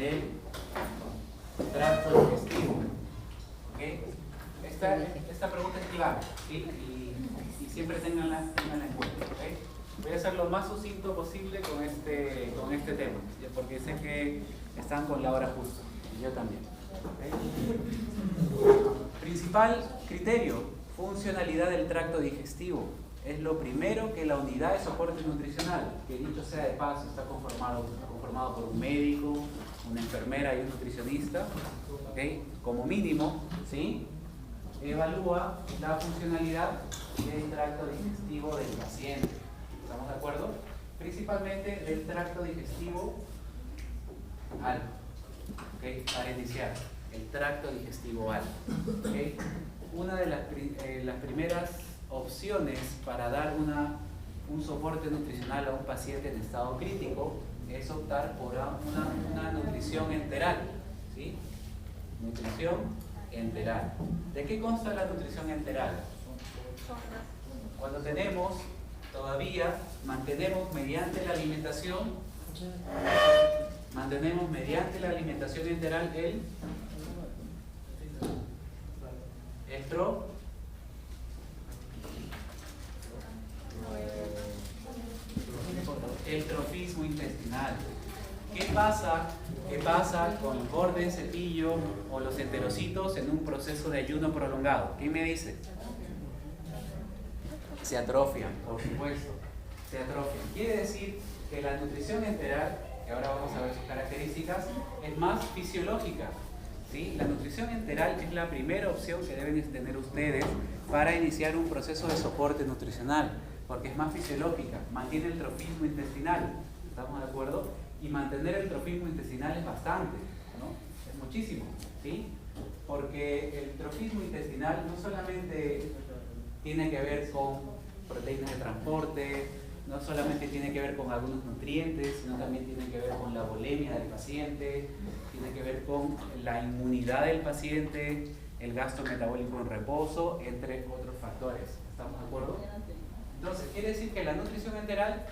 del tracto digestivo. ¿Okay? Esta pregunta es clave, ¿sí? Y siempre tenganla en cuenta. ¿Okay? Voy a ser lo más sucinto posible con este tema, porque sé que están con la hora justa, y yo también. ¿Okay? Principal criterio: funcionalidad del tracto digestivo. Es lo primero que la unidad de soporte nutricional, que dicho sea de paso, está conformado por un médico, una enfermera y un nutricionista, ¿okay? Como mínimo, ¿sí? Evalúa la funcionalidad del tracto digestivo del paciente. ¿Estamos de acuerdo? Principalmente del tracto digestivo alto. ¿Okay? Para iniciar, el tracto digestivo alto. ¿Okay? Una de las primeras opciones para dar un soporte nutricional a un paciente en estado crítico es optar por una nutrición enteral, ¿sí? Nutrición enteral. ¿De qué consta la nutrición enteral? Cuando mantenemos mediante la alimentación enteral el trofismo intestinal. ¿Qué pasa con el borde de cepillo o los enterocitos en un proceso de ayuno prolongado? ¿Quién me dice? Se atrofian, por supuesto. Se atrofian. Quiere decir que la nutrición enteral, que ahora vamos a ver sus características, es más fisiológica. ¿Sí? La nutrición enteral es la primera opción que deben tener ustedes para iniciar un proceso de soporte nutricional, porque es más fisiológica, mantiene el trofismo intestinal. ¿Estamos de acuerdo? Y mantener el trofismo intestinal es bastante, ¿no? Es muchísimo, ¿sí? Porque el trofismo intestinal no solamente tiene que ver con proteínas de transporte, no solamente tiene que ver con algunos nutrientes, sino también tiene que ver con la volemia del paciente, tiene que ver con la inmunidad del paciente, el gasto metabólico en reposo, entre otros factores. ¿Estamos de acuerdo? Entonces, quiere decir que la nutrición enteral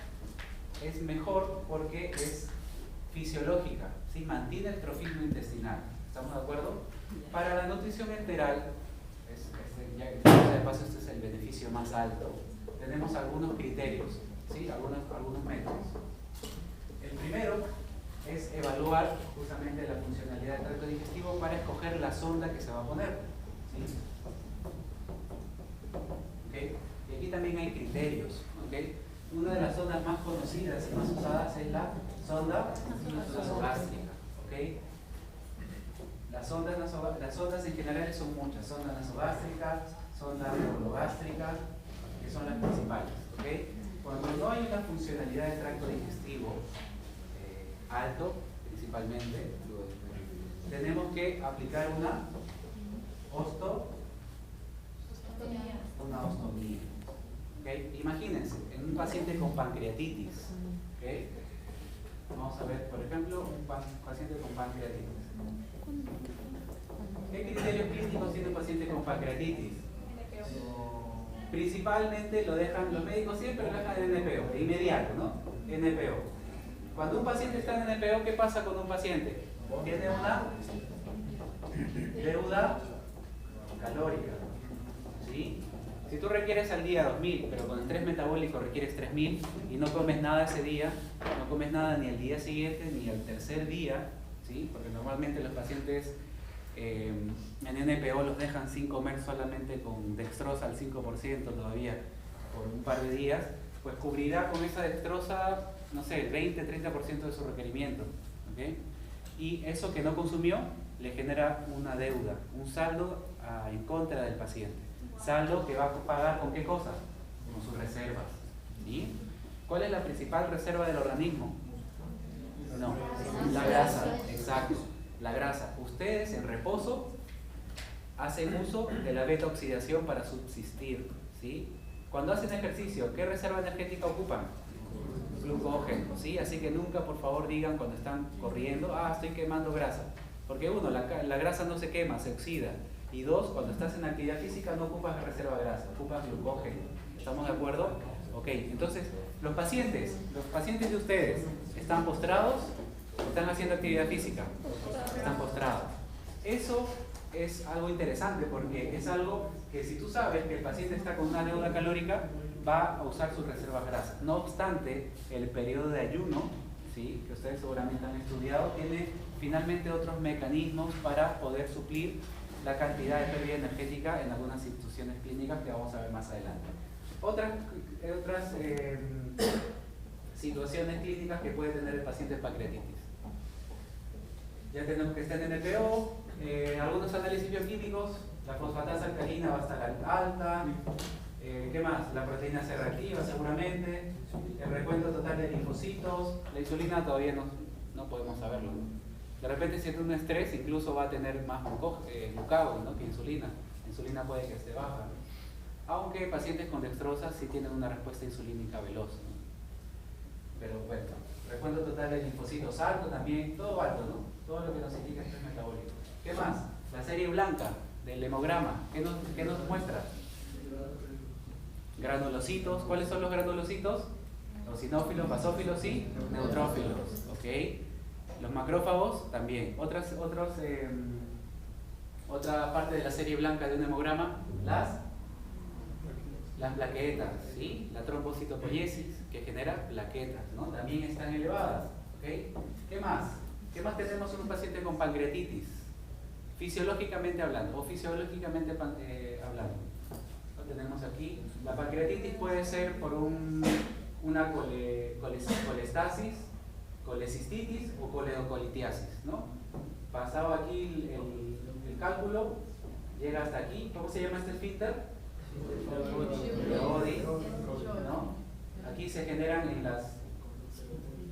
es mejor porque es fisiológica, ¿sí? Mantiene el trofismo intestinal. ¿Estamos de acuerdo? Para la nutrición enteral, ya de paso este es el beneficio más alto, tenemos algunos criterios, ¿sí? Algunos métodos. El primero es evaluar justamente la funcionalidad del tracto digestivo para escoger la sonda que se va a poner, ¿sí? ¿Okay? Y aquí también hay criterios, ¿okay? Una de las sondas más conocidas y más usadas es la sonda nasogástrica, ¿okay? Las sondas en general son muchas: sonda nasogástrica, sonda neurogástrica, que son las principales, ¿okay? Cuando no hay una funcionalidad del tracto digestivo alto, principalmente, tenemos que aplicar una ostomía. ¿Okay? Imagínense, en un paciente con pancreatitis, ¿okay? Vamos a ver, por ejemplo, un paciente con pancreatitis. ¿Qué criterios clínicos tiene un paciente con pancreatitis? Principalmente los médicos siempre lo dejan en NPO, de inmediato, ¿no? NPO. Cuando un paciente está en NPO, ¿qué pasa con un paciente? Tiene una deuda calórica, ¿sí? Si tú requieres al día 2000, pero con estrés metabólico requieres 3000 y no comes nada ese día, no comes nada ni el día siguiente ni el tercer día, ¿sí? Porque normalmente los pacientes en NPO los dejan sin comer, solamente con dextrosa al 5% todavía por un par de días, pues cubrirá con esa dextrosa, no sé, 20-30% de su requerimiento, ¿okay? Y eso que no consumió le genera una deuda, un saldo en contra del paciente. Saldo que va a pagar ¿con qué cosa? Con sus reservas, ¿sí? ¿Cuál es la principal reserva del organismo? No, la grasa, exacto, la grasa. Ustedes en reposo hacen uso de la beta oxidación para subsistir, ¿sí? Cuando hacen ejercicio, ¿qué reserva energética ocupan? Glucógeno, ¿sí? Así que nunca, por favor, digan cuando están corriendo, estoy quemando grasa. Porque uno, la grasa no se quema, se oxida. Y dos, cuando estás en actividad física no ocupas reserva de grasa, ocupas glucógeno. ¿Estamos de acuerdo? Ok, entonces, los pacientes de ustedes están postrados, Están haciendo actividad física, están postrados. Eso es algo interesante porque es algo que si tú sabes que el paciente está con una deuda calórica, va a usar sus reservas grasas. No obstante, el periodo de ayuno, ¿sí?, que ustedes seguramente han estudiado, tiene finalmente otros mecanismos para poder suplir la cantidad de pérdida energética en algunas instituciones clínicas que vamos a ver más adelante. Otras situaciones clínicas que puede tener el paciente pancreatitis. Ya tenemos que estar en el NPO, algunos análisis bioquímicos, la fosfatasa alcalina va a estar alta, ¿qué más? La proteína C reactiva seguramente, el recuento total de linfocitos, la insulina todavía no podemos saberlo, ¿no? De repente si tiene un estrés incluso va a tener más glucagón, ¿no?, que insulina. La insulina puede que esté baja, ¿no? Aunque pacientes con dextrosa sí tienen una respuesta insulínica veloz, ¿no? Pero bueno, recuento total de linfocitos alto también, todo alto, ¿no? Todo lo que nos indica estrés metabólico. ¿Qué más? La serie blanca del hemograma, ¿qué nos muestra? Granulocitos. ¿Cuáles son los granulocitos? Los eosinófilos, basófilos y neutrófilos, ¿ok? Los macrófagos también. Otra parte de la serie blanca de un hemograma, las plaquetas, ¿sí? La trombocitopoiesis que genera plaquetas, ¿no? También están elevadas, ¿ok? ¿Qué más? ¿Qué más tenemos en un paciente con pancreatitis? Fisiológicamente hablando, o fisiológicamente hablando. Lo tenemos aquí. La pancreatitis puede ser por una colestasis, colecistitis o coledocolitiasis, ¿no? Pasado aquí el cálculo, llega hasta aquí. ¿Cómo se llama este esfínter? Brody, ¿no? Aquí se generan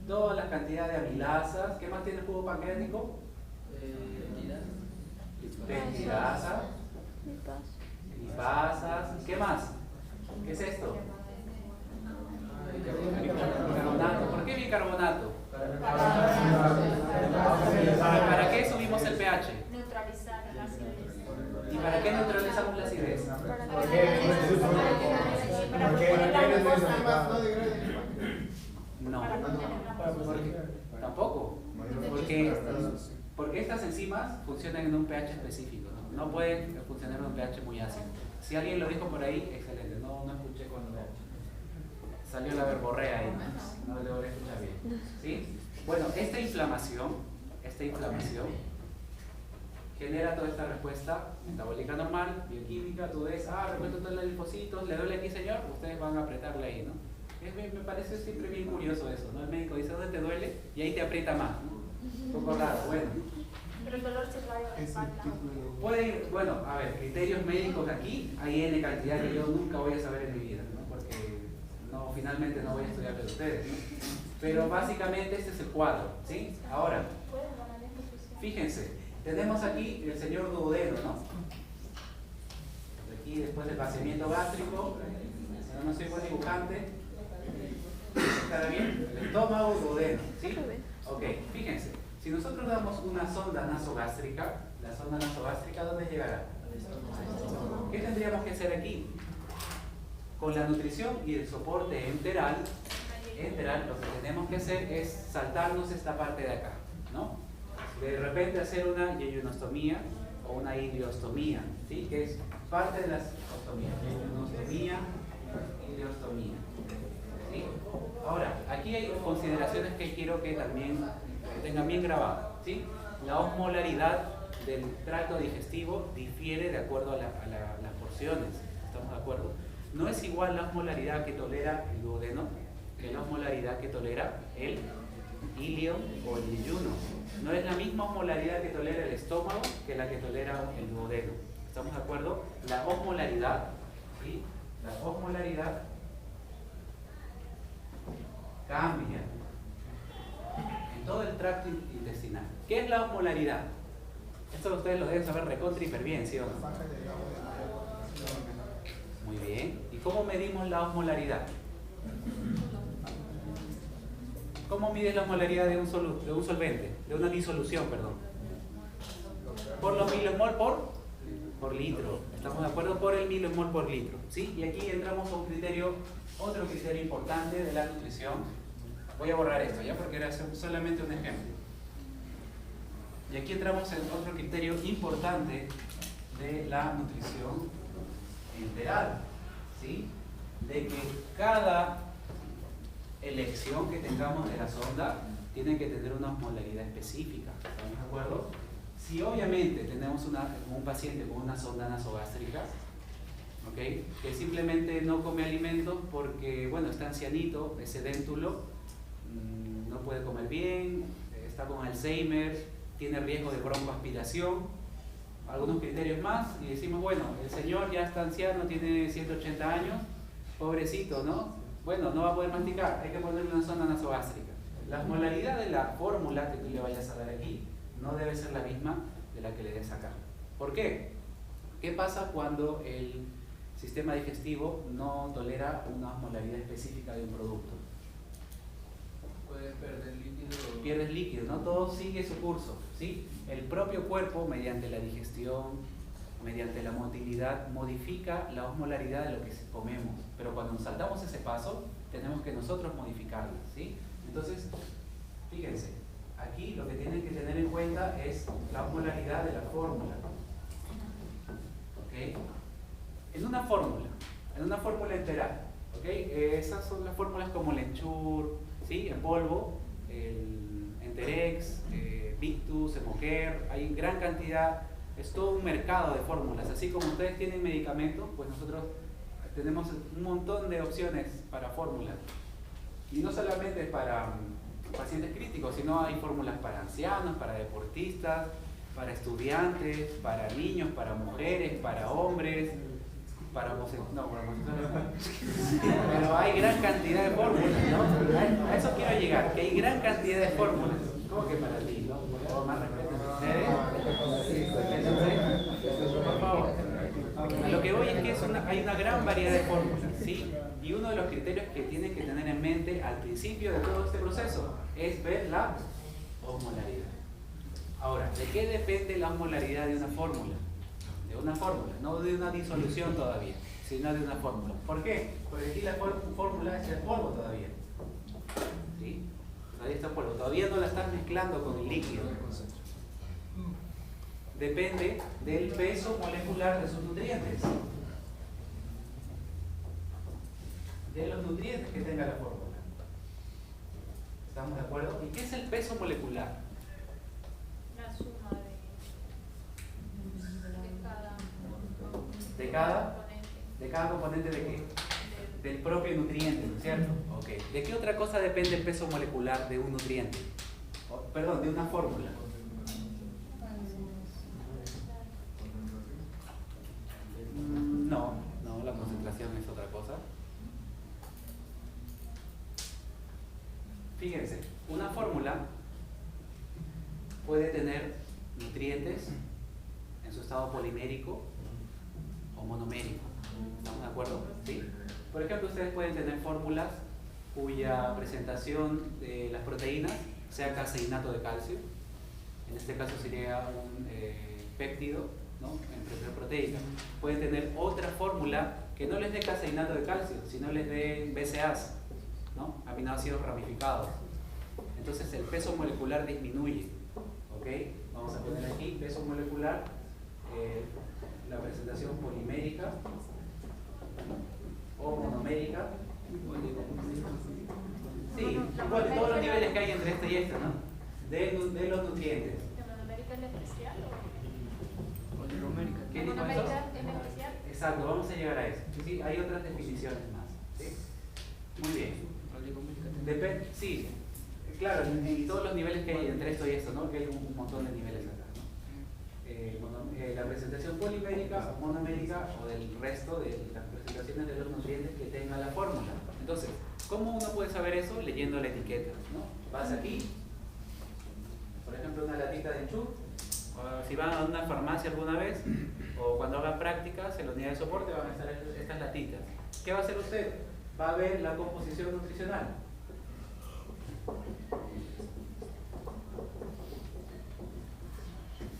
todas las cantidades de amilasas. ¿Qué más tiene el jugo pancreático? Peptidasa, lipasas. ¿Qué más? ¿Qué es esto? Bicarbonato. ¿Por qué bicarbonato? ¿Para qué subimos el pH? Neutralizar la acidez. ¿Y para qué neutralizamos la acidez? No, tampoco. Porque estas enzimas funcionan en un pH específico, ¿no? No pueden funcionar en un pH muy ácido. Si alguien lo dijo por ahí, excelente. No escuché cuando salió la verborrea ahí, no lo logré escuchar bien, ¿sí? Bueno, esta inflamación genera toda esta respuesta metabólica normal, bioquímica. Tú ves, recuento todos los linfocitos, le duele aquí, señor, ustedes van a apretarle ahí, ¿no? Me parece siempre bien curioso eso, ¿no? El médico dice, ¿dónde te duele? Y ahí te aprieta más, ¿no? Un poco raro, bueno. Pero el dolor se va a espalda. Puede ir, bueno, a ver, criterios médicos aquí, hay N cantidad que yo nunca voy a saber en mi vida, ¿no? Porque finalmente no voy a estudiar de ustedes, ¿no? Pero básicamente este es el cuadro, ¿sí? Ahora, fíjense, tenemos aquí el señor duodeno, ¿no? Aquí después del vaciamiento gástrico, no soy buen dibujante, ¿está bien? El estómago, duodeno, ¿sí? Ok, fíjense, si nosotros damos una sonda nasogástrica, la sonda nasogástrica, ¿dónde llegará? ¿Qué tendríamos que hacer aquí? Con la nutrición y el soporte enteral, lo que tenemos que hacer es saltarnos esta parte de acá, ¿no? De repente hacer una yeyunostomía o una ileostomía, ¿sí? Que es parte de las ostomías. Yeyunostomía, ileostomía, ¿sí? Ahora, aquí hay consideraciones que quiero que también tengan bien grabadas, ¿sí? La osmolaridad del tracto digestivo difiere de acuerdo a las porciones, ¿estamos de acuerdo? No es igual la osmolaridad que tolera el duodeno que la osmolaridad que tolera el ilio o el yeyuno. No es la misma osmolaridad que tolera el estómago que la que tolera el duodeno. ¿Estamos de acuerdo? La osmolaridad, ¿sí? La osmolaridad cambia en todo el tracto intestinal. ¿Qué es la osmolaridad? Esto ustedes lo deben saber recontra hiper bien, ¿sí o no? Muy bien. ¿Y cómo medimos la osmolaridad? ¿Cómo mides la osmolaridad de un solvente? De una disolución, perdón. Por los milimol por litro. ¿Estamos de acuerdo? Por el milimol por litro, ¿sí? Y aquí entramos a otro criterio importante de la nutrición. Voy a borrar esto, ¿ya? Porque era solamente un ejemplo. Y aquí entramos en otro criterio importante de la nutrición enteral, ¿sí? De que cada elección que tengamos de la sonda tiene que tener una osmolaridad específica, ¿estamos de acuerdo? Si obviamente tenemos un paciente con una sonda nasogástrica, ¿okay?, que simplemente no come alimentos porque, bueno, está ancianito, es sedéntulo, no puede comer bien, está con Alzheimer, tiene riesgo de broncoaspiración, algunos criterios más, y decimos, bueno, el señor ya está anciano, tiene 180 años, pobrecito, ¿no? Bueno, no va a poder masticar, hay que ponerle una sonda nasogástrica. La osmolaridad de la fórmula que tú le vayas a dar aquí no debe ser la misma de la que le des acá. ¿Por qué? ¿Qué pasa cuando el sistema digestivo no tolera una osmolaridad específica de un producto? Puedes perder líquido. Pierdes líquido, no todo sigue su curso, ¿sí? El propio cuerpo, mediante la digestión, mediante la motilidad, modifica la osmolaridad de lo que comemos. Pero cuando saltamos ese paso, tenemos que nosotros modificarla, ¿sí? Entonces, fíjense, aquí lo que tienen que tener en cuenta es la osmolaridad de la fórmula. ¿Ok? En una fórmula entera, ¿ok? Esas son las fórmulas como el Ensure, ¿sí?, en polvo, el Enterex, Victus, Hemoker, hay gran cantidad, es todo un mercado de fórmulas. Así como ustedes tienen medicamentos, pues nosotros tenemos un montón de opciones para fórmulas. Y no solamente para pacientes críticos, sino hay fórmulas para ancianos, para deportistas, para estudiantes, para niños, para mujeres, para hombres, para homosexuales. No, para homosexuales no. Pero hay gran cantidad de fórmulas, ¿no? A eso quiero llegar, que hay gran cantidad de fórmulas. ¿Cómo que para ti? ¿No? Por favor, más respeto a ustedes. Por favor. A lo que voy es que hay una gran variedad de fórmulas, ¿sí? Y uno de los criterios que tienen que tener en mente al principio de todo este proceso es ver la osmolaridad. Ahora, ¿de qué depende la osmolaridad de una fórmula? De una fórmula, no de una disolución todavía, sino de una fórmula. ¿Por qué? Porque aquí la fórmula es el polvo todavía, ¿sí? Todavía está polvo, todavía no la estás mezclando con el líquido. Depende del peso molecular de sus nutrientes, de los nutrientes que tenga la fórmula. ¿Estamos de acuerdo? ¿Y qué es el peso molecular? La suma de cada componente de qué? Del propio nutriente, ¿no es cierto? Okay. ¿De qué otra cosa depende el peso molecular de un nutriente? Perdón, de una fórmula. No, la concentración es otra cosa. Fíjense, una fórmula puede tener nutrientes en su estado polimérico o monomérico. ¿Estamos de acuerdo? ¿Sí? Por ejemplo, ustedes pueden tener fórmulas cuya presentación de las proteínas sea caseinato de calcio. En este caso sería un péptido, ¿no?, en proteica. Pueden tener otra fórmula que no les dé caseinato de calcio, sino les dé BCAAs, ¿no?, aminoácidos ramificados. Entonces el peso molecular disminuye. ¿Ok? Vamos a poner aquí peso molecular, la presentación polimérica o monomérica. Sí, igual de todos los niveles que hay entre este y este, ¿no? De los nutrientes. ¿La monomérica es la especial o...? ¿Qué dijo eso? ¿Monomérica es la especial? Exacto, vamos a llegar a eso. Sí, hay otras definiciones más. ¿Sí? Muy bien. Sí, claro, y todos los niveles que hay entre esto y esto, ¿no? Que hay un montón de niveles acá, ¿no? La presentación polimérica o monomérica o del resto de las presentaciones de los nutrientes que tenga la fórmula. Entonces, ¿cómo uno puede saber eso? Leyendo la etiqueta, ¿no? Vas aquí, por ejemplo, una latita de Ensure. Si van a una farmacia alguna vez o cuando hagan prácticas en la unidad de soporte van a estar estas latitas. ¿Qué va a hacer usted? Va a ver la composición nutricional.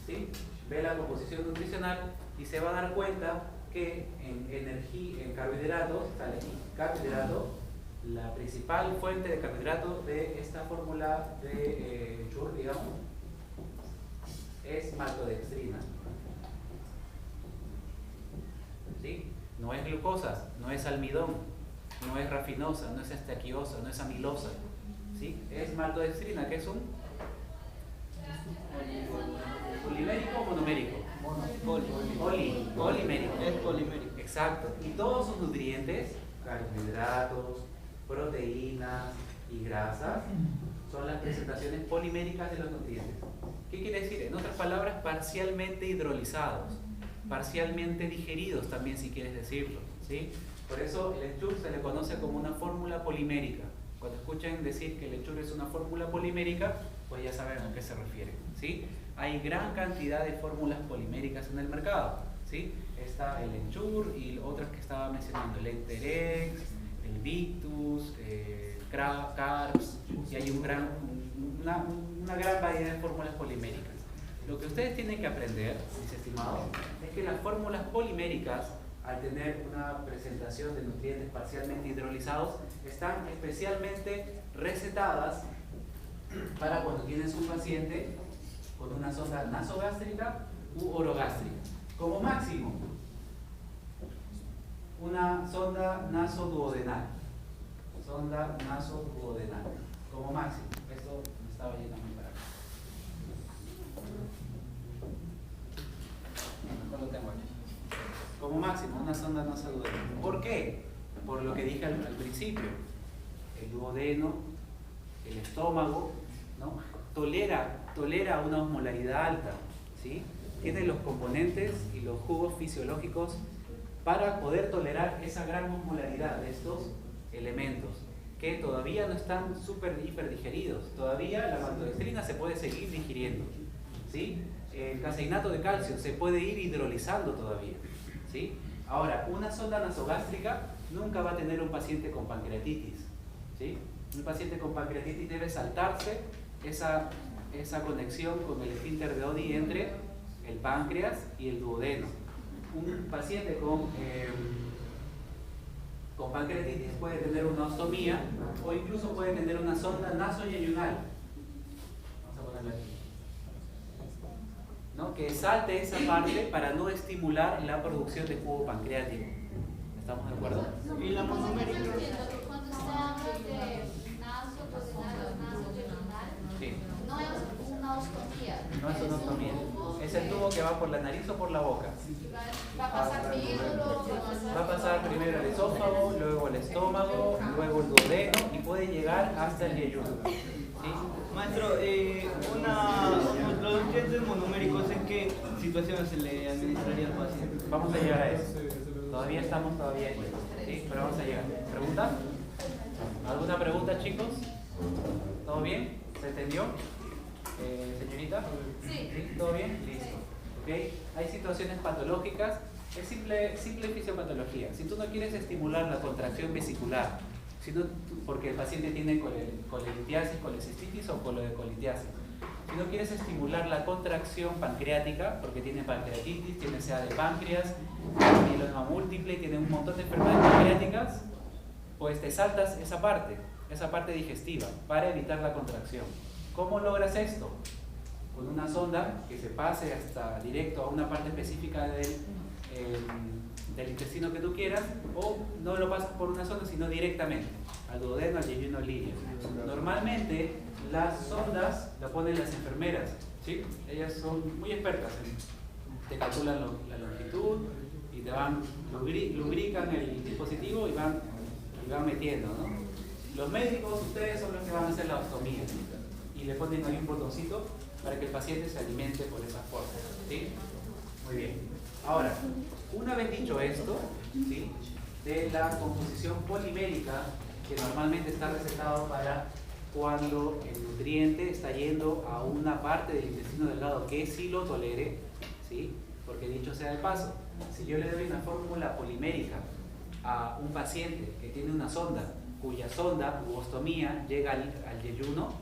¿Sí? Ve la composición nutricional y se va a dar cuenta que en carbohidratos, sale aquí, carbohidrato, la principal fuente de carbohidratos de esta fórmula de Ensure, digamos, es maltodextrina. ¿Sí? No es glucosa, no es almidón, no es rafinosa, no es estequiosa, no es amilosa. ¿Sí? Es maltodextrina, que es un polimérico o monomérico. Polimérico. Es polimérico. Exacto. Y todos sus nutrientes, carbohidratos, proteínas y grasas, son las presentaciones poliméricas de los nutrientes. ¿Qué quiere decir? En otras palabras, parcialmente hidrolizados, parcialmente digeridos también, si quieres decirlo, ¿sí? Por eso el Lechur se le conoce como una fórmula polimérica. Cuando escuchen decir que el Lechur es una fórmula polimérica, pues ya saben a qué se refiere, ¿sí? Hay gran cantidad de fórmulas poliméricas en el mercado, ¿sí? Está el Lechur y otras que estaba mencionando, el Enterex, el Victus, Carbs, y hay una gran variedad de fórmulas poliméricas. Lo que ustedes tienen que aprender, mis estimados, es que las fórmulas poliméricas, al tener una presentación de nutrientes parcialmente hidrolizados, están especialmente recetadas para cuando tienes un paciente con una sonda nasogástrica u orogástrica. Como máximo, una sonda nasoduodenal. Sonda nasoduodenal. Como máximo. Esto me estaba yendo muy para acá. Mejor lo tengo aquí. Como máximo, una sonda nasoduodenal. ¿Por qué? Por lo que dije al principio. El duodeno, el estómago, ¿no? tolera una osmolaridad alta, ¿sí? Tiene los componentes y los jugos fisiológicos para poder tolerar esa gran osmolaridad de estos elementos que todavía no están hiperdigeridos. Todavía la maltodextrina se puede seguir digiriendo, ¿sí? El caseinato de calcio se puede ir hidrolizando todavía, ¿sí? Ahora, una sonda nasogástrica nunca va a tener un paciente con pancreatitis, ¿sí? Un paciente con pancreatitis debe saltarse esa conexión con el esfínter de Oddi entre el páncreas y el duodeno. Un paciente con pancreatitis puede tener una ostomía o incluso puede tener una sonda nasoyeyunal. Vamos a ponerla aquí, ¿no? Que salte esa parte para no estimular la producción de jugo pancreático. ¿Estamos de acuerdo? Y la monomérica. Cuando se habla de nasoduodenal o nasoyeyunal, Sí. no es una ostomía. No es una ostomía. Es el tubo que va por la nariz o por la boca. Va a pasar primero. Va a pasar primero el esófago, luego el estómago, luego el duodeno y puede llegar hasta el yeyuno. ¿Sí? Maestro, los nutrientes monoméricos, ¿en qué situaciones se le administraría al paciente? Vamos a llegar a eso. Todavía estamos ahí. ¿Sí? Pero vamos a llegar. ¿Pregunta? ¿Alguna pregunta, chicos? ¿Todo bien? ¿Se entendió? ¿Señorita? Sí. ¿Todo bien? Listo. ¿Okay? Hay situaciones patológicas. Es simple fisiopatología. Si tú no quieres estimular la contracción vesicular, porque el paciente tiene colelitiasis, colecistitis o colodecolitiasis, si no quieres estimular la contracción pancreática, porque tiene pancreatitis, tiene SEA de páncreas, tiene mieloma múltiple, tiene un montón de enfermedades pancreáticas, pues te saltas esa parte digestiva, para evitar la contracción. ¿Cómo logras esto? Con una sonda que se pase hasta directo a una parte específica del intestino que tú quieras, o no lo pasas por una sonda, sino directamente al duodeno, al yeyuno, al ilio. Normalmente las sondas las ponen las enfermeras, ¿sí? Ellas son muy expertas, te calculan la longitud y te lubrican el dispositivo y van metiendo, ¿no? Los médicos, ustedes son los que van a hacer la ostomía y le ponen ahí un botoncito para que el paciente se alimente por esa forma, ¿sí? Muy bien. Ahora, una vez dicho esto, ¿sí?, de la composición polimérica, que normalmente está recetado para cuando el nutriente está yendo a una parte del intestino delgado que sí lo tolere, ¿sí? Porque dicho sea de paso, si yo le doy una fórmula polimérica a un paciente que tiene una sonda, cuya sonda u ostomía llega al yeyuno,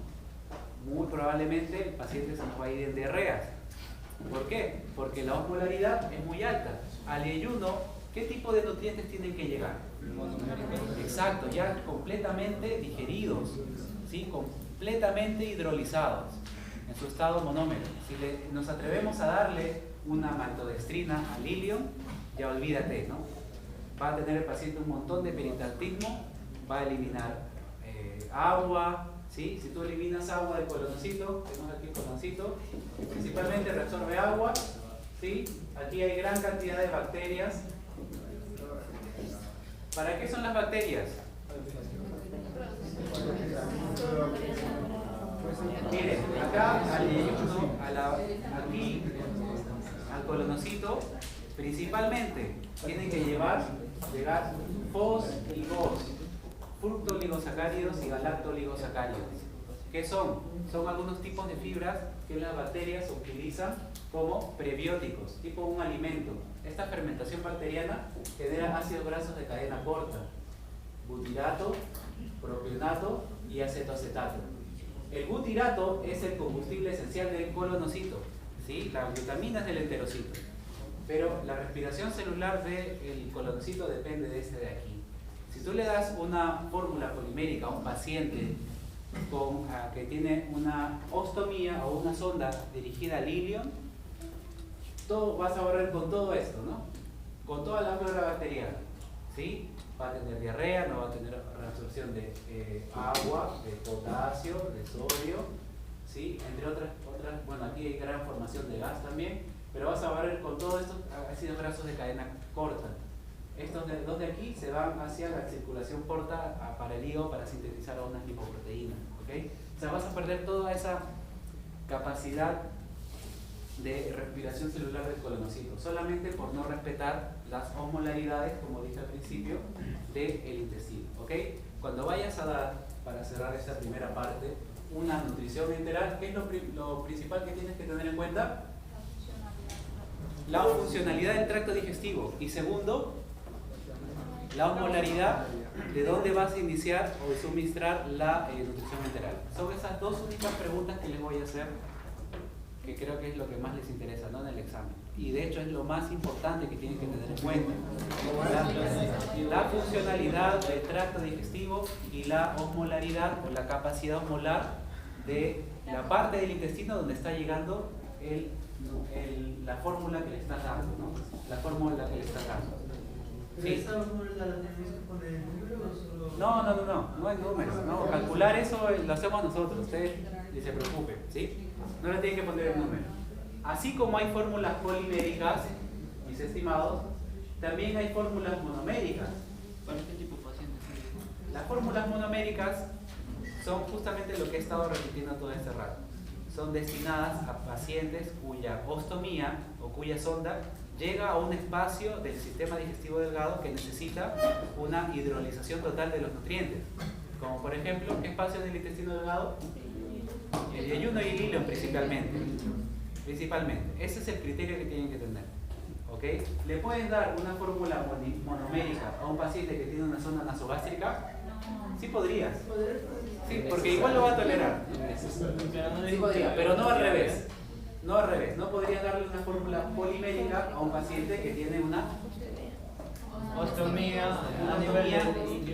muy probablemente el paciente se nos va a ir en diarreas. ¿Por qué? Porque la osmolaridad es muy alta. Al yeyuno, ¿qué tipo de nutrientes tienen que llegar? Exacto, ya completamente digeridos, ¿sí? Completamente hidrolizados. en su estado monómero. Si nos atrevemos a darle una maltodextrina al ilion, ya olvídate, ¿no? Va a tener el paciente un montón de peritactismo, va a eliminar agua, ¿sí? Si tú eliminas agua del colonocito, tenemos aquí el colonocito, principalmente reabsorbe agua, ¿sí? Aquí hay gran cantidad de bacterias. ¿Para qué son las bacterias? Miren, acá aquí al colonocito principalmente tienen que llegar fos y gos, fructoligosacáridos y galactoligosacáridos. ¿Qué son? Son algunos tipos de fibras que las bacterias utilizan como prebióticos, tipo un alimento. Esta fermentación bacteriana genera ácidos grasos de cadena corta, butirato, propionato y acetoacetato. El butirato es el combustible esencial del colonocito, ¿sí? Las vitaminas del enterocito. Pero la respiración celular del colonocito depende de este de aquí. Si tú le das una fórmula polimérica a un paciente que tiene una ostomía o una sonda dirigida al ilion, vas a barrer con todo esto, ¿no? Con toda la flora bacteriana, ¿sí? Va a tener diarrea, no va a tener reabsorción de agua, de potasio, de sodio, ¿sí? Entre otras, bueno, aquí hay gran formación de gas también, pero vas a barrer con todos estos ácidos grasos de cadena corta. Estos dos de aquí se van hacia la circulación porta para el hígado para sintetizar unas lipoproteínas, ¿ok? O sea, vas a perder toda esa capacidad de respiración celular del colonocito, solamente por no respetar las osmolaridades, como dije al principio, del intestino, ¿ok? Cuando vayas a dar, para cerrar esta primera parte, una nutrición enteral, ¿qué es lo principal que tienes que tener en cuenta? La funcionalidad del tracto digestivo. Y segundo, la osmolaridad de dónde vas a iniciar o suministrar la nutrición enteral. Son esas dos únicas preguntas que les voy a hacer, que creo que es lo que más les interesa, ¿no? En el examen. Y de hecho es lo más importante que tienen que tener en cuenta. La funcionalidad del tracto digestivo y la osmolaridad o la capacidad osmolar de la parte del intestino donde está llegando la fórmula que le estás dando, ¿no? La fórmula que le estás dando. ¿Sí? ¿Esta fórmula la tenemos que poner en números o solo...? No hay números, no. Calcular eso lo hacemos nosotros, ustedes ni se preocupen, ¿sí? No le tienen que poner el número. Así como hay fórmulas poliméricas, mis estimados, también hay fórmulas monoméricas. ¿Para qué tipo de pacientes? Las fórmulas monoméricas son justamente lo que he estado repitiendo todo este rato. Son destinadas a pacientes cuya ostomía o cuya sonda llega a un espacio del sistema digestivo delgado que necesita una hidrolización total de los nutrientes. Como por ejemplo, ¿qué espacio del intestino delgado? El yeyuno y el ilion principalmente. Ese es el criterio que tienen que tener. ¿Ok? ¿Le pueden dar una fórmula monomérica a un paciente que tiene una zona nasogástrica? Sí podrías. Sí, porque igual lo va a tolerar. Sí podría, pero no al revés. No al revés. No podrías darle una fórmula polimérica a un paciente que tiene una ostomía a nivel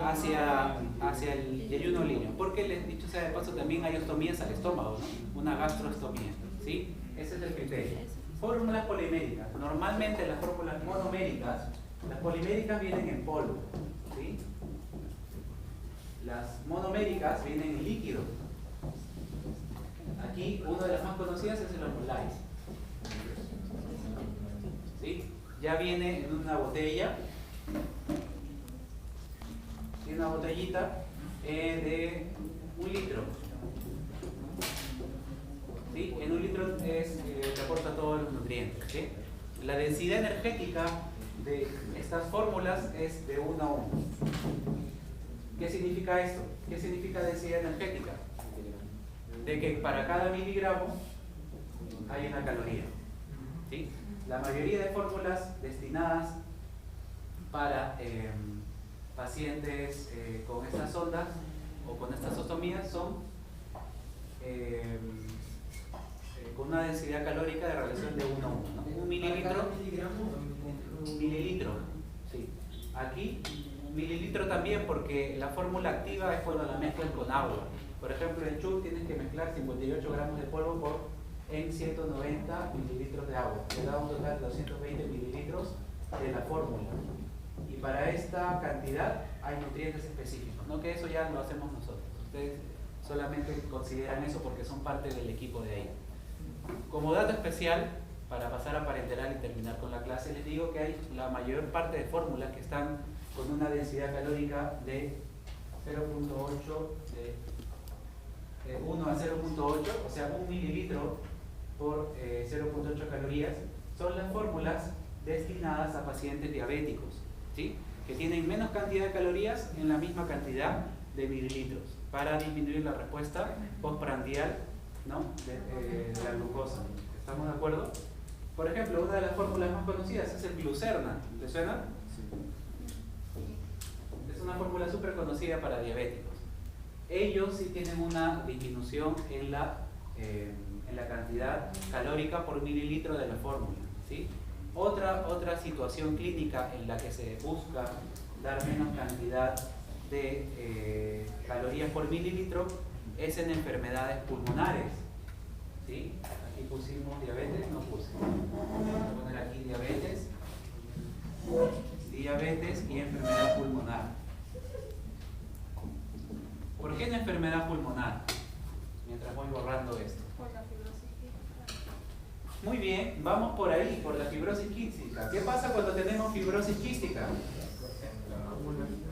hacia el yeyuno lineal. Porque les dicho sea de paso, también hay ostomías al estómago, ¿no? Una gastrostomía, ¿sí? Ese es el criterio. Fórmulas poliméricas. Normalmente las fórmulas monoméricas, las poliméricas vienen en polvo, ¿sí? Las monoméricas vienen en líquido. Aquí una de las más conocidas es el Osmolais, ¿sí? Ya viene en una botella, tiene una botellita de 1 litro, ¿sí? En 1 litro te aporta todos los nutrientes, ¿sí? La densidad energética de estas fórmulas es de 1 a 1. ¿Qué significa esto? ¿Qué significa densidad energética? De que para cada miligramo hay una caloría, ¿sí? La mayoría de fórmulas destinadas para pacientes con estas ondas o con estas ostomías son con una densidad calórica de relación de 1 a 1, ¿no? Un mililitro, sí. Aquí mililitro también porque la fórmula activa es cuando la mezclan con agua. Por ejemplo, en CHU tienes que mezclar 58 gramos de polvo en 190 mililitros de agua. Te da un total de 220 mililitros de la fórmula. Y para esta cantidad hay nutrientes específicos, no que eso ya lo hacemos nosotros. Ustedes solamente consideran eso porque son parte del equipo de ahí. Como dato especial, para pasar a parenteral y terminar con la clase, les digo que hay la mayor parte de fórmulas que están con una densidad calórica de 0.8, de 1 a 0.8, o sea, 1 mililitro por 0.8 calorías, son las fórmulas destinadas a pacientes diabéticos, ¿sí? Que tienen menos cantidad de calorías en la misma cantidad de mililitros, para disminuir la respuesta postprandial, ¿no? de la glucosa. ¿Estamos de acuerdo? Por ejemplo, una de las fórmulas más conocidas es el Glucerna. ¿Te suena? Es una fórmula súper conocida para diabéticos. Ellos sí tienen una disminución en la cantidad calórica por mililitro de la fórmula, ¿sí? Otra situación clínica en la que se busca dar menos cantidad de calorías por mililitro es en enfermedades pulmonares, ¿sí? Aquí pusimos diabetes, no puse. Voy a poner aquí diabetes y enfermedad pulmonar. ¿Por qué en enfermedad pulmonar? Mientras voy borrando esto. Por la fibrosis quística. Muy bien, vamos por ahí, por la fibrosis quística. ¿Qué pasa cuando tenemos fibrosis quística?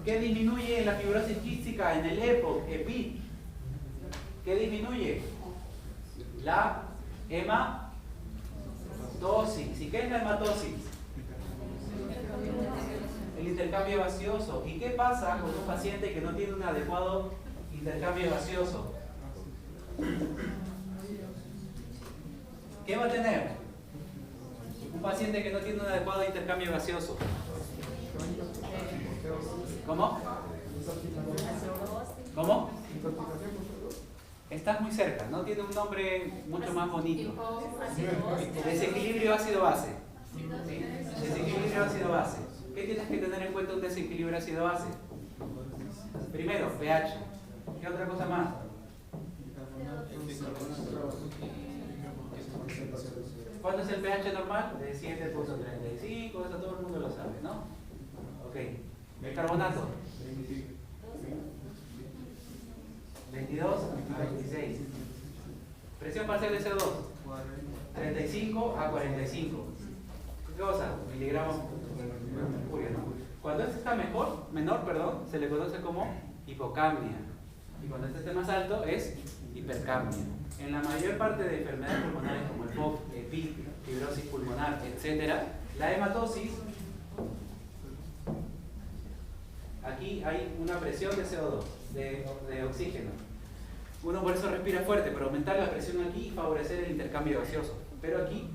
¿Qué disminuye la fibrosis quística en el EPI? ¿Qué disminuye? La hematosis. ¿Y qué es la hematosis? El intercambio gaseoso. ¿Y qué pasa con un paciente que no tiene un adecuado intercambio gaseoso? ¿Qué va a tener? Un paciente que no tiene un adecuado intercambio gaseoso. ¿Cómo? ¿Cómo? Estás muy cerca, ¿no? Tiene un nombre mucho más bonito. Desequilibrio ácido-base. ¿Sí? Desequilibrio ácido-base. ¿Qué tienes que tener en cuenta un desequilibrio ácido-base? Primero, pH. ¿Qué otra cosa más? ¿Cuánto es el pH normal? De 7.35, eso todo el mundo lo sabe, ¿no? Ok. ¿El carbonato? 22 a 26. Presión parcial de CO2. 35 a 45. ¿Qué cosa? Miligramos de mercurio, ¿no? Cuando este está menor, se le conoce como hipocapnia. Y cuando este esté más alto es hipercapnia. En la mayor parte de enfermedades pulmonares como el POC, EPI, fibrosis pulmonar, etc., la hematosis, aquí hay una presión de CO2, de oxígeno. Uno por eso respira fuerte, para aumentar la presión aquí y favorecer el intercambio gaseoso. Pero aquí,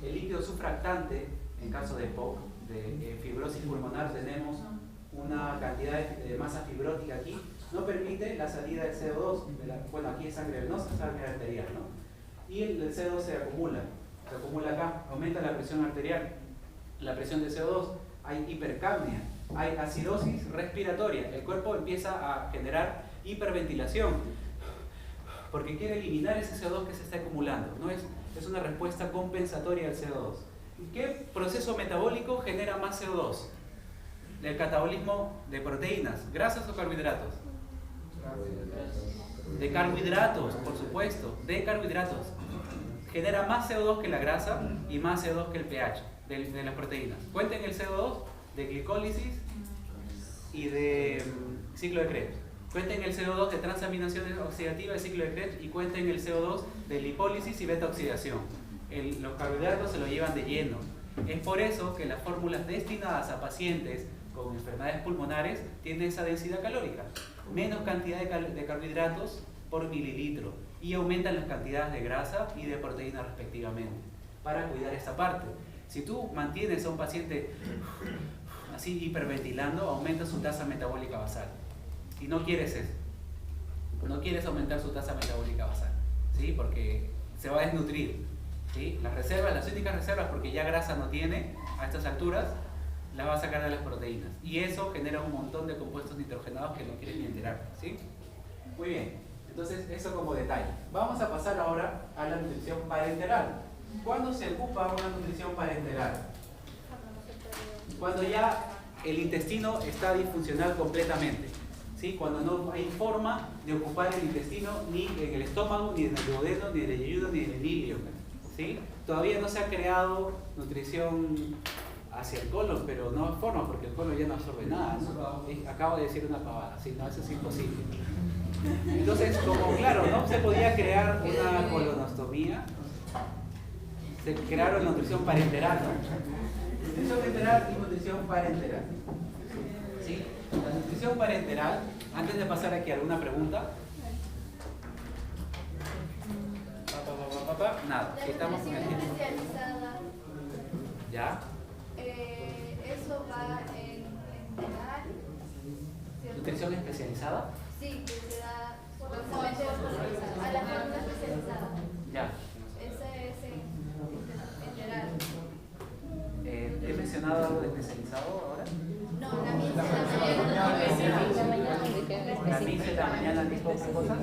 el líquido surfractante, en caso de POC, de fibrosis pulmonar, tenemos una cantidad de masa fibrótica aquí, no permite la salida del CO2. Bueno, aquí es sangre venosa, sangre arterial, ¿no? Y el CO2 se acumula acá, aumenta la presión arterial, la presión de CO2, hay hipercapnia, hay acidosis respiratoria, el cuerpo empieza a generar hiperventilación, porque quiere eliminar ese CO2 que se está acumulando, ¿no? Es una respuesta compensatoria al CO2. ¿Qué proceso metabólico genera más CO2? El catabolismo de proteínas, grasas o carbohidratos. De carbohidratos, por supuesto, de carbohidratos. Genera más CO2 que la grasa y más CO2 que el pH de las proteínas. Cuenten el CO2 de glicólisis y de ciclo de Krebs. Cuenten el CO2 de transaminación oxidativa de ciclo de Krebs y cuenten el CO2 de lipólisis y beta-oxidación. Los carbohidratos se lo llevan de lleno. Es por eso que las fórmulas destinadas a pacientes con enfermedades pulmonares tienen esa densidad calórica. Menos cantidad de carbohidratos por mililitro y aumentan las cantidades de grasa y de proteína respectivamente para cuidar esta parte. Si tú mantienes a un paciente así hiperventilando, aumenta su tasa metabólica basal. Y no quieres eso. No quieres aumentar su tasa metabólica basal, ¿sí? Porque se va a desnutrir, ¿sí? Las únicas reservas, porque ya grasa no tiene a estas alturas, las va a sacar de las proteínas. Y eso genera un montón de compuestos nitrogenados que no quieres ni enterar, ¿sí? Muy bien. Entonces, eso como detalle. Vamos a pasar ahora a la nutrición parenteral. ¿Cuándo se ocupa una nutrición parenteral? Cuando ya el intestino está disfuncional completamente. ¿Sí? Cuando no hay forma de ocupar el intestino ni en el estómago, ni en el duodeno, ni en el yeyuno, ni en el ilio. ¿Sí? Todavía no se ha creado nutrición hacia el colon, pero no hay forma porque el colon ya no absorbe nada, ¿no? Acabo de decir una pavada, ¿sí? No, eso es imposible. Entonces, como claro, no se podía crear una colonostomía, se crearon nutrición parenteral, ¿no? Nutrición enteral y nutrición parenteral. ¿Sí? La nutrición parenteral, antes de pasar aquí alguna pregunta. Nada, La estamos con el nutrición tiempo. especializada, ¿Ya? eso va en enteral, ¿cierto? ¿Nutrición especializada? Sí, que se da justamente a la fórmula especializada. Ya. Ese es enteral. ¿He mencionado algo de especializado ahora? No, la misma la mañana. ¿La misa de la mañana dijo qué cosas?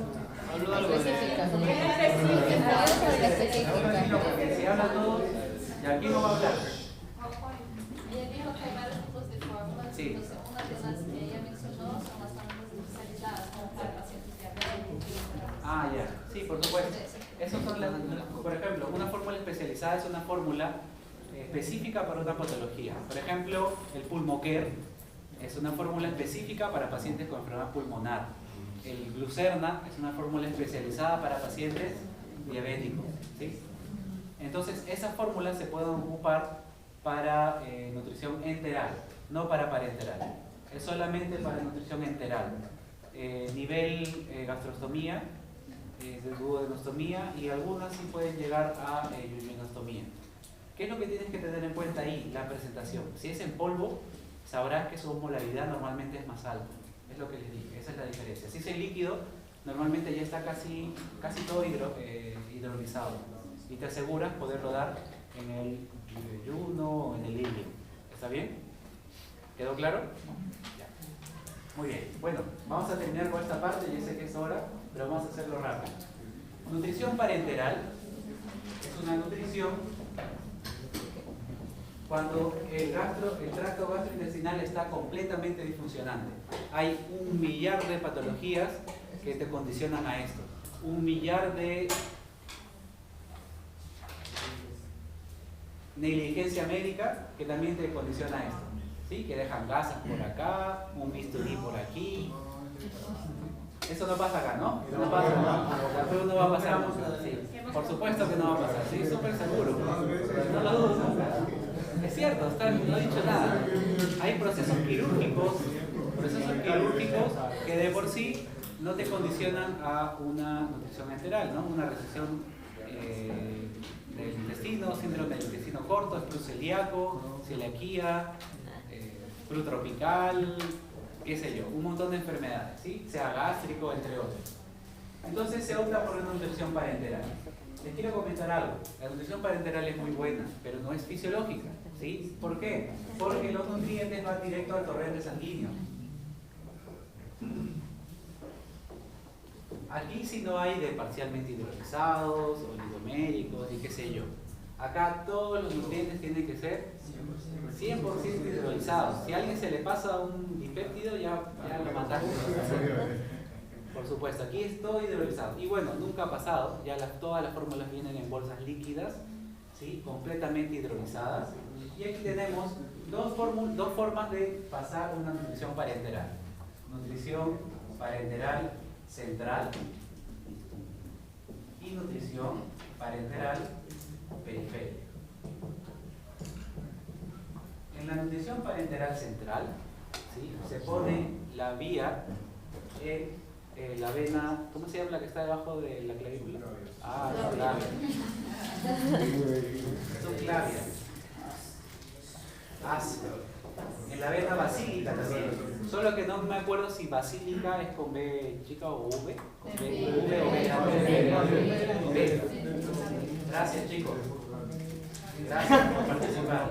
Habló algo de... Porque si habla todos, y aquí no va a hablar. Ella dijo que hay varios tipos de fórmulas, Sí. entonces una de las que ella mencionó son las fórmulas especializadas, como para pacientes diabéticos. Ah, ya. Sí, por supuesto. Esas son por ejemplo, una fórmula especializada es una fórmula específica para una patología. Por ejemplo, el Pulmocare es una fórmula específica para pacientes con enfermedad pulmonar. El Glucerna es una fórmula especializada para pacientes diabéticos. ¿Sí? Entonces, esas fórmulas se pueden ocupar para nutrición enteral, no para parenteral. Es solamente para nutrición enteral. Nivel gastrostomía, duodenostomía y algunas sí pueden llegar a yuyunostomía. ¿Qué es lo que tienes que tener en cuenta ahí? La presentación. Si es en polvo, sabrás que su osmolaridad normalmente es más alta. Es lo que les dije, esa es la diferencia. Si es en líquido, normalmente ya está casi todo hidrolizado. Y te aseguras poderlo dar en el yuyuno o en el ilio. ¿Está bien? ¿Quedó claro? Ya. Muy bien. Bueno, vamos a terminar con esta parte. Ya sé que es hora, pero vamos a hacerlo rápido. Nutrición parenteral es una nutrición cuando el tracto gastrointestinal está completamente disfuncionante. Hay 1 millar de patologías que te condicionan a esto. 1 millar de negligencia médica que también te condiciona a esto. ¿Sí? Que dejan gasas por acá, un bisturí por aquí. Eso no pasa acá, ¿no? No pasa, ¿no? Pero no va a pasar. Sí. Por supuesto que no va a pasar. Sí, súper seguro. No lo dudo. Es cierto, no he dicho nada. Hay procesos quirúrgicos que de por sí no te condicionan a una nutrición enteral, ¿no? Una recesión del intestino, síndrome del intestino corto, espino celíaco, celiaquía, flu tropical, qué sé yo, un montón de enfermedades, ¿sí? Sea gástrico, entre otros. Entonces se opta por una nutrición parenteral. Les quiero comentar algo. La nutrición parenteral es muy buena, pero no es fisiológica, ¿sí? ¿Por qué? Porque los nutrientes van directo al torrente sanguíneo. Aquí sí no hay de parcialmente hidrolizados, oligoméricos y qué sé yo. Acá todos los nutrientes tienen que ser 100% hidrolizados. Si a alguien se le pasa un dipéptido, ya lo mataste. Por supuesto, aquí es todo hidrolizado. Y bueno, nunca ha pasado, ya todas las fórmulas vienen en bolsas líquidas, ¿sí? Completamente hidrolizadas. Y aquí tenemos dos formas de pasar una nutrición parenteral. Nutrición parenteral central y nutrición parenteral periférica. En la nutrición parenteral central, ¿sí? Se pone la vía en la vena, ¿cómo se llama la que está debajo de la clavícula? Ah, subclavia. Subclavia. En la vena basílica también. Solo que no me acuerdo si basílica es con B chica o V. Con V o B grande. Gracias, chicos. Gracias por participar.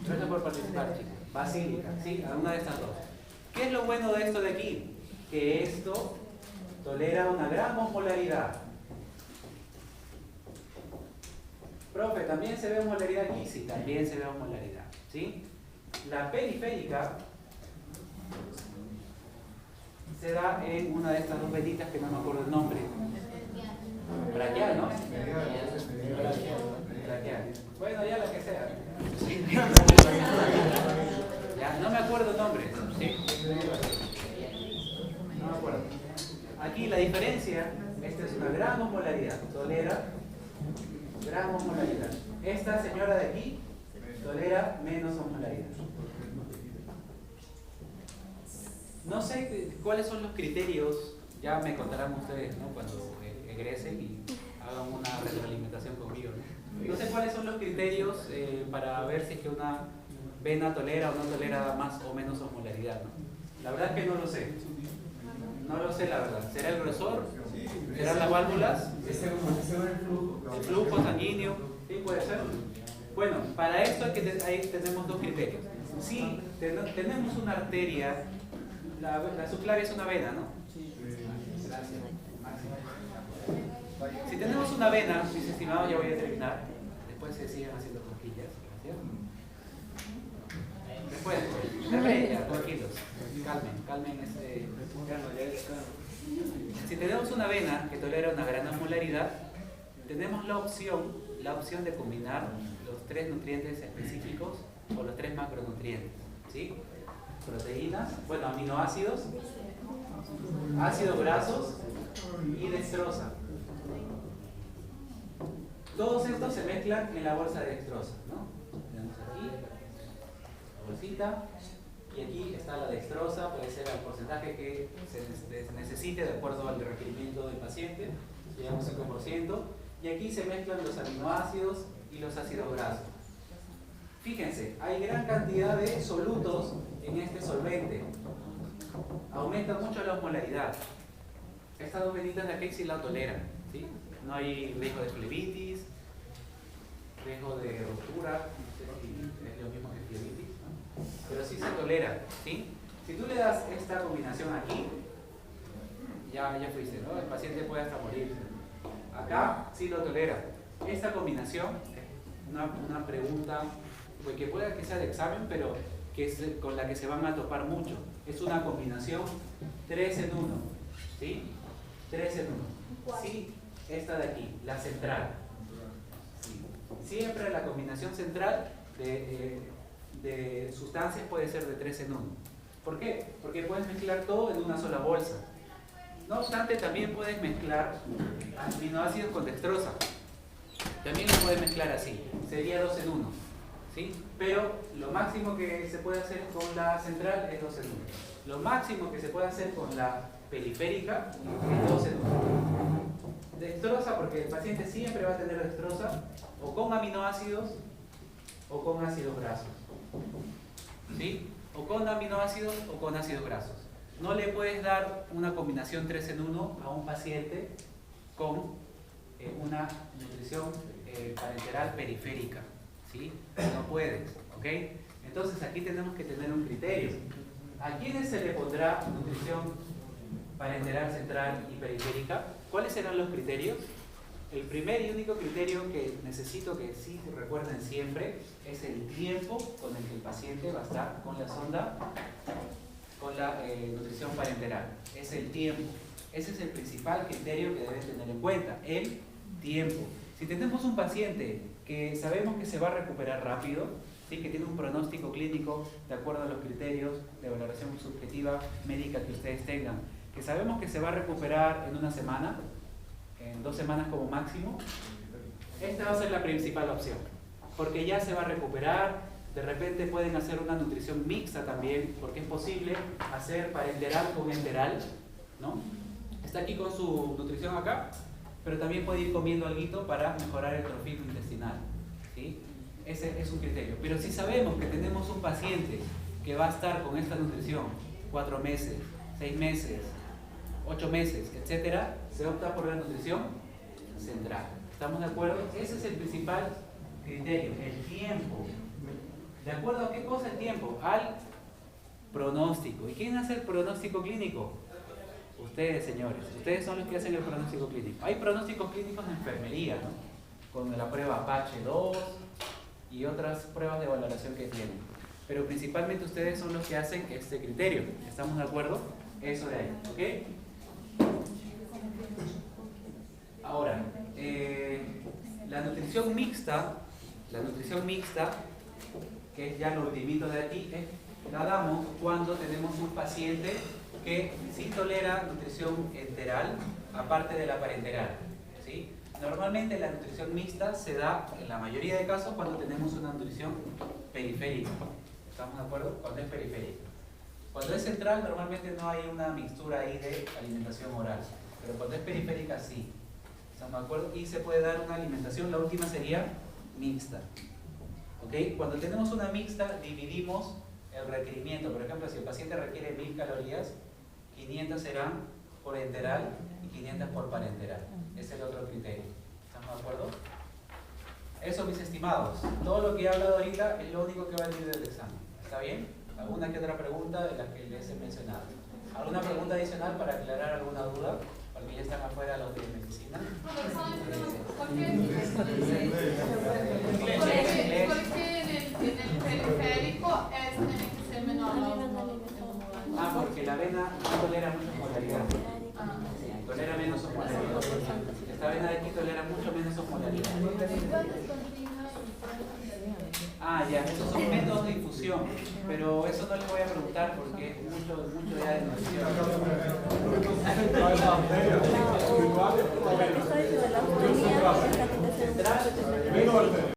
Gracias por participar, chicos. Basílica, sí, a una de estas dos. ¿Qué es lo bueno de esto de aquí? Que esto tolera una gran osmolaridad. Profe, ¿también se ve osmolaridad aquí? Sí, también se ve osmolaridad. ¿Sí? La periférica se da en una de estas dos venitas que no me acuerdo el nombre. Braquial, ¿no? Braquial. Bueno, ya la que sea. Ya, no me acuerdo el nombre. ¿Sí? No me acuerdo. Aquí la diferencia, esta es una gran osmolaridad, tolera gran osmolaridad. Esta señora de aquí tolera menos osmolaridad. No sé cuáles son los criterios, ya me contarán ustedes, ¿no? Cuando egresen y hagan una retroalimentación conmigo, ¿no? No sé cuáles son los criterios para ver si es que una vena tolera o no tolera más o menos osmolaridad, ¿no? La verdad es que no lo sé. No lo sé, la verdad. ¿Será el grosor? ¿Serán las válvulas? ¿El flujo sanguíneo? Sí, puede ser. Bueno, para esto ahí tenemos dos criterios. Si tenemos una arteria, la subclavia es una vena, ¿no? Gracias. Si tenemos una vena, mis estimados, ya voy a terminar. Después se siguen haciendo cosquillas. Después, ya, tranquilos. Calmen ese. Si tenemos una vena que tolera una gran osmolaridad, tenemos la opción de combinar los 3 nutrientes específicos o los 3 macronutrientes, ¿sí? Proteínas, bueno, aminoácidos, ácidos grasos y dextrosa. Todos estos se mezclan en la bolsa de dextrosa, ¿no? Tenemos aquí la bolsita y aquí está la dextrosa, puede ser al porcentaje que se necesite de acuerdo al requerimiento del paciente, llegamos a 5%, y aquí se mezclan los aminoácidos y los ácidos grasos. Fíjense, hay gran cantidad de solutos en este solvente. Aumenta mucho la osmolaridad. Estas dos venitas de aquí sí la toleran, ¿sí? No hay riesgo de flebitis, riesgo de ruptura, no sé si es lo mismo que flebitis, ¿no? Pero sí se tolera, ¿sí? Si tú le das esta combinación aquí, ya fuiste, ¿no? El paciente puede hasta morir. Acá sí lo tolera. Esta combinación, una pregunta pues que pueda que sea de examen, pero que es con la que se van a topar mucho. Es una combinación 3 en 1, ¿sí? 3 en 1. Sí, esta de aquí, la central. Sí. Siempre la combinación central de sustancias puede ser de 3 en 1. ¿Por qué? Porque puedes mezclar todo en una sola bolsa. No obstante, también puedes mezclar aminoácidos con dextrosa. También lo puedes mezclar así. Sería 2 en 1. ¿Sí? Pero lo máximo que se puede hacer con la central es 2 en 1. Lo máximo que se puede hacer con la periférica es 2 en 1. Dextrosa, porque el paciente siempre va a tener dextrosa o con aminoácidos o con ácidos grasos. ¿Sí? O con aminoácidos o con ácidos grasos. No le puedes dar una combinación 3 en 1 a un paciente con una nutrición parenteral periférica. ¿Sí? No puedes, ¿ok? Entonces aquí tenemos que tener un criterio. ¿A quiénes se le pondrá nutrición parenteral central y periférica? ¿Cuáles serán los criterios? El primer y único criterio que necesito que sí recuerden siempre es el tiempo con el que el paciente va a estar con la sonda, con la nutrición parenteral. Es el tiempo. Ese es el principal criterio que deben tener en cuenta, el tiempo. Si tenemos un paciente que sabemos que se va a recuperar rápido, ¿sí? Que tiene un pronóstico clínico de acuerdo a los criterios de valoración subjetiva médica que ustedes tengan, que sabemos que se va a recuperar en una semana, en 2 semanas como máximo, esta va a ser la principal opción, porque ya se va a recuperar. De repente pueden hacer una nutrición mixta también, porque es posible hacer parenteral con enteral, ¿no? Está aquí con su nutrición acá, pero también puede ir comiendo alguito para mejorar el trofismo intestinal, ¿sí? Ese es un criterio. Pero si sabemos que tenemos un paciente que va a estar con esta nutrición 4 meses, 6 meses, 8 meses, etcétera, se opta por la nutrición central. ¿Estamos de acuerdo? Ese es el principal criterio, el tiempo. ¿De acuerdo a qué cosa el tiempo? Al pronóstico. ¿Y quién hace el pronóstico clínico? Ustedes, señores, ustedes son los que hacen el pronóstico clínico. Hay pronósticos clínicos de enfermería, ¿no? Con la prueba Apache 2 y otras pruebas de valoración que tienen. Pero principalmente ustedes son los que hacen este criterio. ¿Estamos de acuerdo? Eso de ahí, ¿ok? Ahora, la nutrición mixta, que es ya lo ultimito de aquí, la damos cuando tenemos un paciente que sí tolera nutrición enteral, aparte de la parenteral, ¿sí? Normalmente la nutrición mixta se da, en la mayoría de casos, cuando tenemos una nutrición periférica. ¿Estamos de acuerdo? Cuando es periférica. Cuando es central, normalmente no hay una mixtura ahí de alimentación oral, pero cuando es periférica, sí. ¿Estamos de acuerdo? Y se puede dar una alimentación, la última sería mixta. ¿Ok? Cuando tenemos una mixta, dividimos el requerimiento. Por ejemplo, si el paciente requiere 1000 calorías, 500 serán por enteral y 500 por parenteral. Ese es el otro criterio. ¿Estamos de acuerdo? Eso, mis estimados. Todo lo que he hablado ahorita es lo único que va a venir del examen. ¿Está bien? ¿Alguna que otra pregunta de las que les he mencionado? ¿Alguna pregunta adicional para aclarar alguna duda? Porque ya están afuera los de medicina. ¿Por qué en el periférico tiene que ser menor? Porque la vena no tolera mucha osmolaridad. Tolera menos osmolaridad. Esta vena de aquí tolera mucho menos osmolaridad. Ya, esos son métodos de infusión, pero eso no les voy a preguntar porque es mucho ya de nutrición.